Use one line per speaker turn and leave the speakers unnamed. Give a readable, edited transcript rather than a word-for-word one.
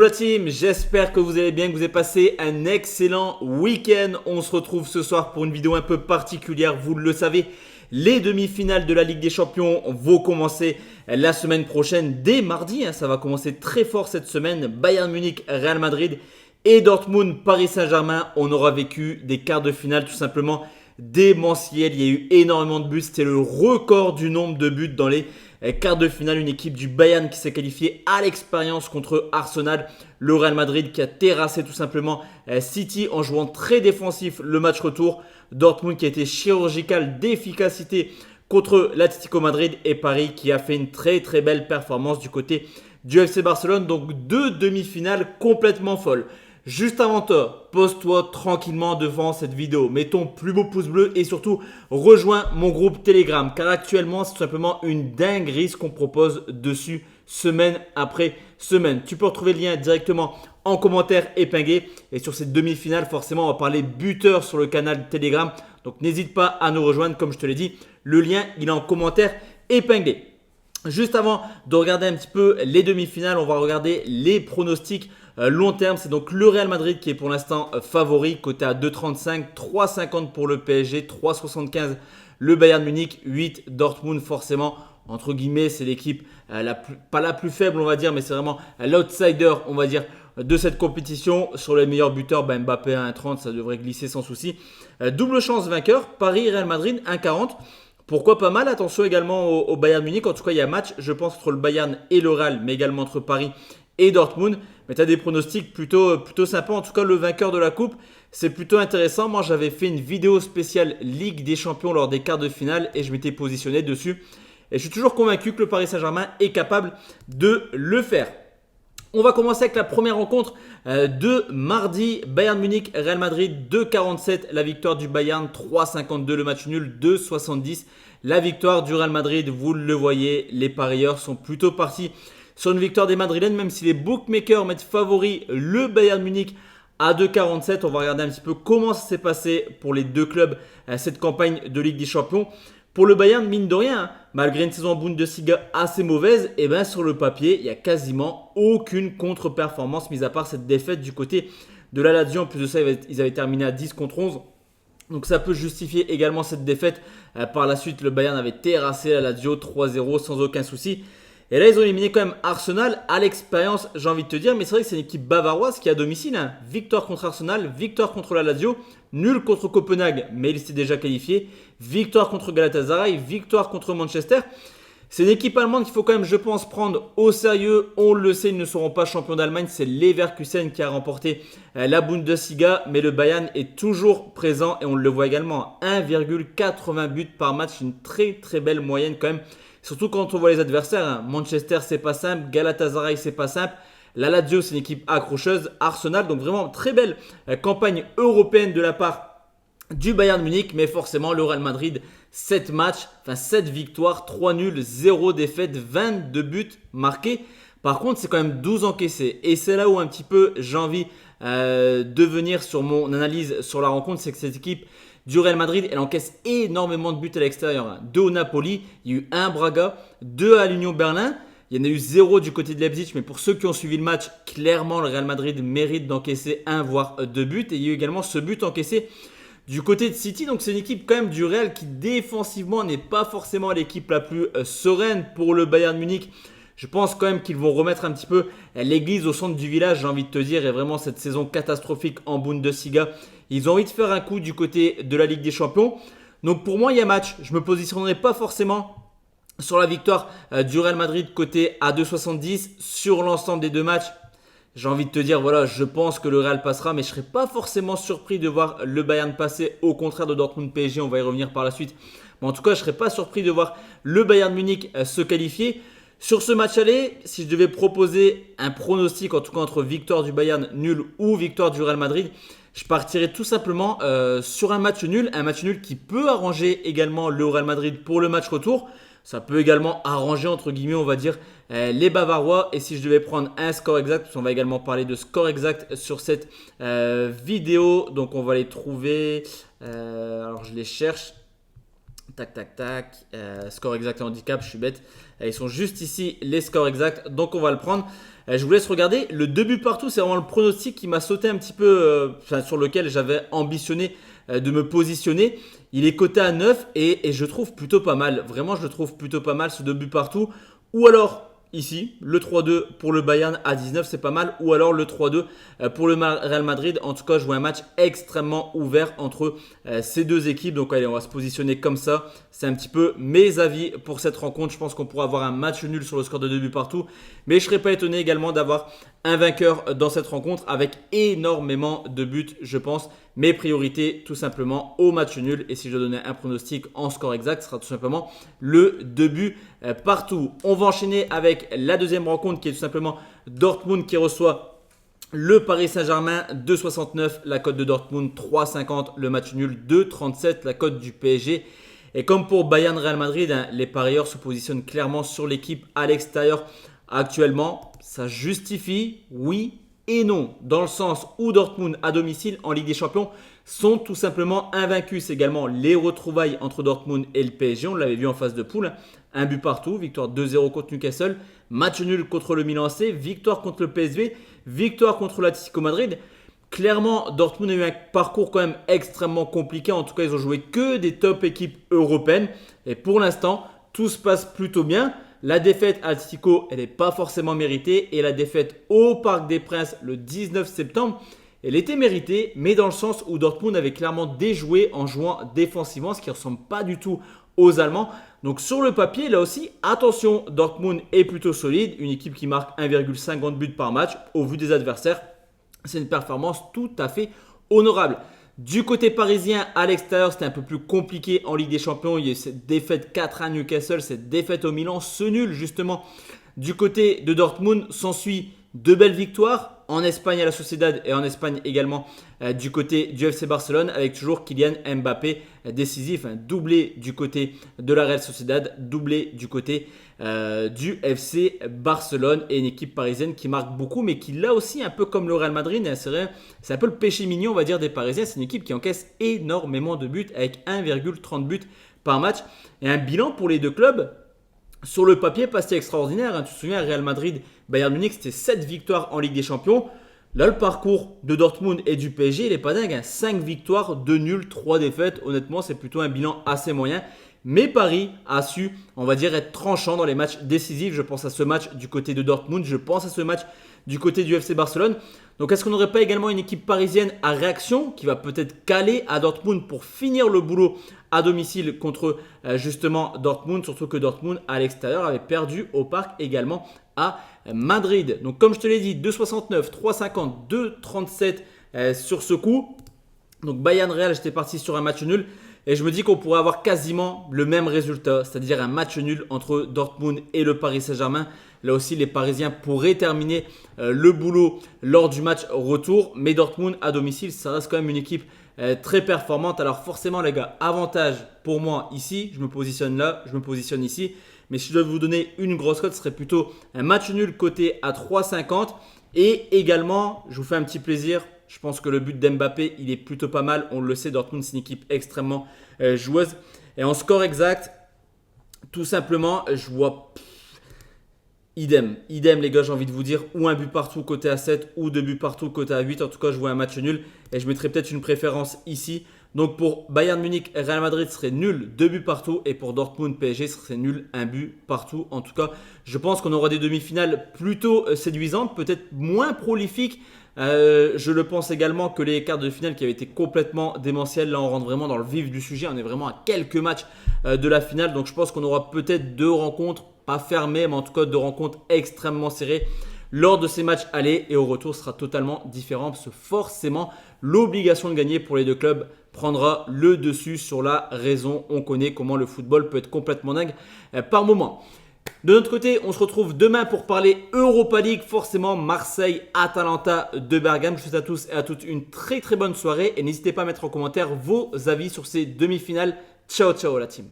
Hello la team, j'espère que vous allez bien, que vous avez passé un excellent week-end. On se retrouve ce soir pour une vidéo un peu particulière, vous le savez. Les demi-finales de la Ligue des Champions vont commencer la semaine prochaine, dès mardi. Ça va commencer très fort cette semaine. Bayern Munich, Real Madrid et Dortmund, Paris Saint-Germain. On aura vécu des quarts de finale tout simplement démentiels. Il y a eu énormément de buts. C'était le record du nombre de buts dans les quarts de finale. Une équipe du Bayern qui s'est qualifiée à l'expérience contre Arsenal. Le Real Madrid qui a terrassé tout simplement City en jouant très défensif le match retour. Dortmund qui a été chirurgical d'efficacité contre l'Atlético Madrid et Paris qui a fait une très très belle performance du côté du FC Barcelone. Donc deux demi-finales complètement folles. Juste avant toi, pose-toi tranquillement devant cette vidéo, mets ton plus beau pouce bleu et surtout rejoins mon groupe Telegram car actuellement c'est tout simplement une dinguerie ce qu'on propose dessus semaine après semaine. Tu peux retrouver le lien directement en commentaire épinglé et sur cette demi-finale forcément on va parler buteur sur le canal Telegram, donc n'hésite pas à nous rejoindre comme je te l'ai dit, le lien il est en commentaire épinglé. Juste avant de regarder un petit peu les demi-finales, on va regarder les pronostics long terme. C'est donc le Real Madrid qui est pour l'instant favori, coté à 2,35, 3,50 pour le PSG, 3,75 le Bayern Munich, 8 Dortmund forcément. Entre guillemets, c'est l'équipe pas la plus faible on va dire, mais c'est vraiment l'outsider on va dire de cette compétition. Sur les meilleurs buteurs, Mbappé à 1,30, ça devrait glisser sans souci. Double chance vainqueur, Paris Real Madrid 1,40. Pourquoi pas mal, attention également au Bayern Munich. En tout cas, il y a match, je pense, entre le Bayern et le Real, mais également entre Paris et Dortmund. Mais tu as des pronostics plutôt sympas. En tout cas, le vainqueur de la coupe, c'est plutôt intéressant. Moi, j'avais fait une vidéo spéciale Ligue des Champions lors des quarts de finale et je m'étais positionné dessus. Et je suis toujours convaincu que le Paris Saint-Germain est capable de le faire. On va commencer avec la première rencontre de mardi. Bayern Munich, Real Madrid 2,47. La victoire du Bayern 3,52. Le match nul 2,70. La victoire du Real Madrid, vous le voyez, les parieurs sont plutôt partis sur une victoire des Madrilènes, même si les bookmakers mettent favori le Bayern Munich à 2,47. On va regarder un petit peu comment ça s'est passé pour les deux clubs cette campagne de Ligue des Champions. Pour le Bayern, mine de rien, malgré une saison en Bundesliga assez mauvaise, et sur le papier, il n'y a quasiment aucune contre-performance, mis à part cette défaite du côté de la Lazio. En plus de ça, ils avaient terminé à 10 contre 11. Donc ça peut justifier également cette défaite. Par la suite, le Bayern avait terrassé la Lazio 3-0 sans aucun souci. Et là, ils ont éliminé quand même Arsenal à l'expérience, j'ai envie de te dire. Mais c'est vrai que c'est une équipe bavaroise qui est à domicile. Victoire contre Arsenal, victoire contre la Lazio, nul contre Copenhague, mais il s'était déjà qualifié. Victoire contre Galatasaray, victoire contre Manchester. C'est une équipe allemande qu'il faut quand même, je pense, prendre au sérieux. On le sait, ils ne seront pas champions d'Allemagne. C'est Leverkusen qui a remporté la Bundesliga. Mais le Bayern est toujours présent et on le voit également. 1,80 buts par match, une très très belle moyenne quand même. Surtout quand on voit les adversaires. Manchester, c'est pas simple. Galatasaray, c'est pas simple. La Lazio, c'est une équipe accrocheuse. Arsenal, donc vraiment très belle campagne européenne de la part du Bayern Munich. Mais forcément, le Real Madrid, 7 matchs, 7 victoires, 3 nuls, 0 défaites, 22 buts marqués. Par contre, c'est quand même 12 encaissés. Et c'est là où un petit peu j'ai envie de venir sur mon analyse sur la rencontre. C'est que cette équipe du Real Madrid, elle encaisse énormément de buts à l'extérieur. 2 au Napoli, il y a eu 1 Braga, 2 à l'Union Berlin. Il y en a eu 0 du côté de Leipzig, mais pour ceux qui ont suivi le match, clairement le Real Madrid mérite d'encaisser 1 voire 2 buts. Et il y a eu également ce but encaissé du côté de City. Donc c'est une équipe quand même du Real qui défensivement n'est pas forcément l'équipe la plus sereine pour le Bayern Munich. Je pense quand même qu'ils vont remettre un petit peu l'église au centre du village, j'ai envie de te dire. Et vraiment cette saison catastrophique en Bundesliga, ils ont envie de faire un coup du côté de la Ligue des Champions. Donc pour moi, il y a match. Je ne me positionnerai pas forcément sur la victoire du Real Madrid côté à 2,70 sur l'ensemble des deux matchs. J'ai envie de te dire, voilà, je pense que le Real passera, mais je ne serais pas forcément surpris de voir le Bayern passer, au contraire de Dortmund PSG. On va y revenir par la suite. Mais en tout cas, je ne serais pas surpris de voir le Bayern Munich se qualifier. Sur ce match aller, si je devais proposer un pronostic, en tout cas entre victoire du Bayern nul ou victoire du Real Madrid, je partirais tout simplement sur un match nul qui peut arranger également le Real Madrid pour le match retour. Ça peut également arranger, entre guillemets, on va dire, les Bavarois. Et si je devais prendre un score exact, parce qu'on va également parler de score exact sur cette vidéo. Donc on va les trouver. Alors je les cherche. Tac, tac, tac. Score exact et handicap, je suis bête. Ils sont juste ici, les scores exacts. Donc, on va le prendre. Je vous laisse regarder. Le 2 buts partout, c'est vraiment le pronostic qui m'a sauté un petit peu, sur lequel j'avais ambitionné de me positionner. Il est coté à 9 et je trouve plutôt pas mal. Vraiment, je le trouve plutôt pas mal, ce 2 buts partout. Ou alors, ici, le 3-2 pour le Bayern à 19, c'est pas mal. Ou alors le 3-2 pour le Real Madrid. En tout cas, je vois un match extrêmement ouvert entre ces deux équipes. Donc, allez, on va se positionner comme ça. C'est un petit peu mes avis pour cette rencontre. Je pense qu'on pourra avoir un match nul sur le score de 2 buts partout. Mais je ne serais pas étonné également d'avoir un vainqueur dans cette rencontre avec énormément de buts, je pense. Mes priorités, tout simplement, au match nul. Et si je donnais un pronostic en score exact, ce sera tout simplement le 2 buts partout. On va enchaîner avec la deuxième rencontre qui est tout simplement Dortmund qui reçoit le Paris Saint-Germain 2,69, la cote de Dortmund 3,50, le match nul 2,37, la cote du PSG. Et comme pour Bayern Real Madrid, les parieurs se positionnent clairement sur l'équipe à l'extérieur actuellement. Ça justifie, oui et non, dans le sens où Dortmund à domicile en Ligue des Champions sont tout simplement invaincus. C'est également les retrouvailles entre Dortmund et le PSG. On l'avait vu en phase de poule. Un but partout, victoire 2-0 contre Newcastle, match nul contre le Milan AC, victoire contre le PSV, victoire contre l'Atlético Madrid. Clairement, Dortmund a eu un parcours quand même extrêmement compliqué. En tout cas, ils ont joué que des top équipes européennes. Et pour l'instant, tout se passe plutôt bien. La défaite à Atlético, elle n'est pas forcément méritée. Et la défaite au Parc des Princes le 19 septembre, elle était méritée. Mais dans le sens où Dortmund avait clairement déjoué en jouant défensivement, ce qui ne ressemble pas du tout aux Allemands. Donc sur le papier, là aussi, attention, Dortmund est plutôt solide. Une équipe qui marque 1,50 buts par match au vu des adversaires. C'est une performance tout à fait honorable. Du côté parisien, à l'extérieur, c'était un peu plus compliqué en Ligue des Champions. Il y a eu cette défaite 4 à Newcastle, cette défaite au Milan, ce nul justement. Du côté de Dortmund, s'ensuit deux belles victoires en Espagne à la Sociedad et en Espagne également du côté du FC Barcelone avec toujours Kylian Mbappé décisif, un doublé du côté de la Real Sociedad, doublé du côté du FC Barcelone et une équipe parisienne qui marque beaucoup mais qui là aussi un peu comme le Real Madrid, c'est un peu le péché mignon on va dire des Parisiens, c'est une équipe qui encaisse énormément de buts avec 1,30 buts par match et un bilan pour les deux clubs sur le papier, pas si extraordinaire. Tu te souviens, Real Madrid, Bayern Munich, c'était 7 victoires en Ligue des Champions. Là, le parcours de Dortmund et du PSG, il n'est pas dingue. 5 victoires, 2 nuls, 3 défaites. Honnêtement, c'est plutôt un bilan assez moyen. Mais Paris a su, on va dire, être tranchant dans les matchs décisifs. Je pense à ce match du côté de Dortmund. Je pense à ce match du côté du FC Barcelone. Donc, est-ce qu'on n'aurait pas également une équipe parisienne à réaction qui va peut-être caler à Dortmund pour finir le boulot à domicile contre justement Dortmund, surtout que Dortmund à l'extérieur avait perdu au parc également à Madrid. Donc comme je te l'ai dit, 2,69, 3,50, 2,37 sur ce coup. Donc Bayern Real, j'étais parti sur un match nul et je me dis qu'on pourrait avoir quasiment le même résultat, c'est-à-dire un match nul entre Dortmund et le Paris Saint-Germain. Là aussi, les Parisiens pourraient terminer le boulot lors du match retour. Mais Dortmund à domicile, ça reste quand même une équipe très performante. Alors forcément, les gars, avantage pour moi ici. Je me positionne là, je me positionne ici. Mais si je dois vous donner une grosse cote, ce serait plutôt un match nul coté à 3,50. Et également, je vous fais un petit plaisir. Je pense que le but d'Mbappé, il est plutôt pas mal. On le sait, Dortmund, c'est une équipe extrêmement joueuse. Et en score exact, tout simplement, je vois... Idem les gars, j'ai envie de vous dire, ou un but partout côté à 7 ou deux buts partout côté à 8. En tout cas, je vois un match nul et je mettrai peut-être une préférence ici. Donc pour Bayern Munich, Real Madrid serait nul, 2 buts partout. Et pour Dortmund, PSG serait nul, un but partout. En tout cas, je pense qu'on aura des demi-finales plutôt séduisantes, peut-être moins prolifiques. Je le pense également que les quarts de finale qui avaient été complètement démentiels, là on rentre vraiment dans le vif du sujet. On est vraiment à quelques matchs de la finale. Donc je pense qu'on aura peut-être deux rencontres pas fermé, mais en tout cas de rencontres extrêmement serrées lors de ces matchs aller et au retour sera totalement différent parce que forcément l'obligation de gagner pour les deux clubs prendra le dessus sur la raison. On connaît comment le football peut être complètement dingue par moment. De notre côté, on se retrouve demain pour parler Europa League, forcément Marseille, Atalanta de Bergame. Je vous souhaite à tous et à toutes une très très bonne soirée et n'hésitez pas à mettre en commentaire vos avis sur ces demi-finales. Ciao ciao la team.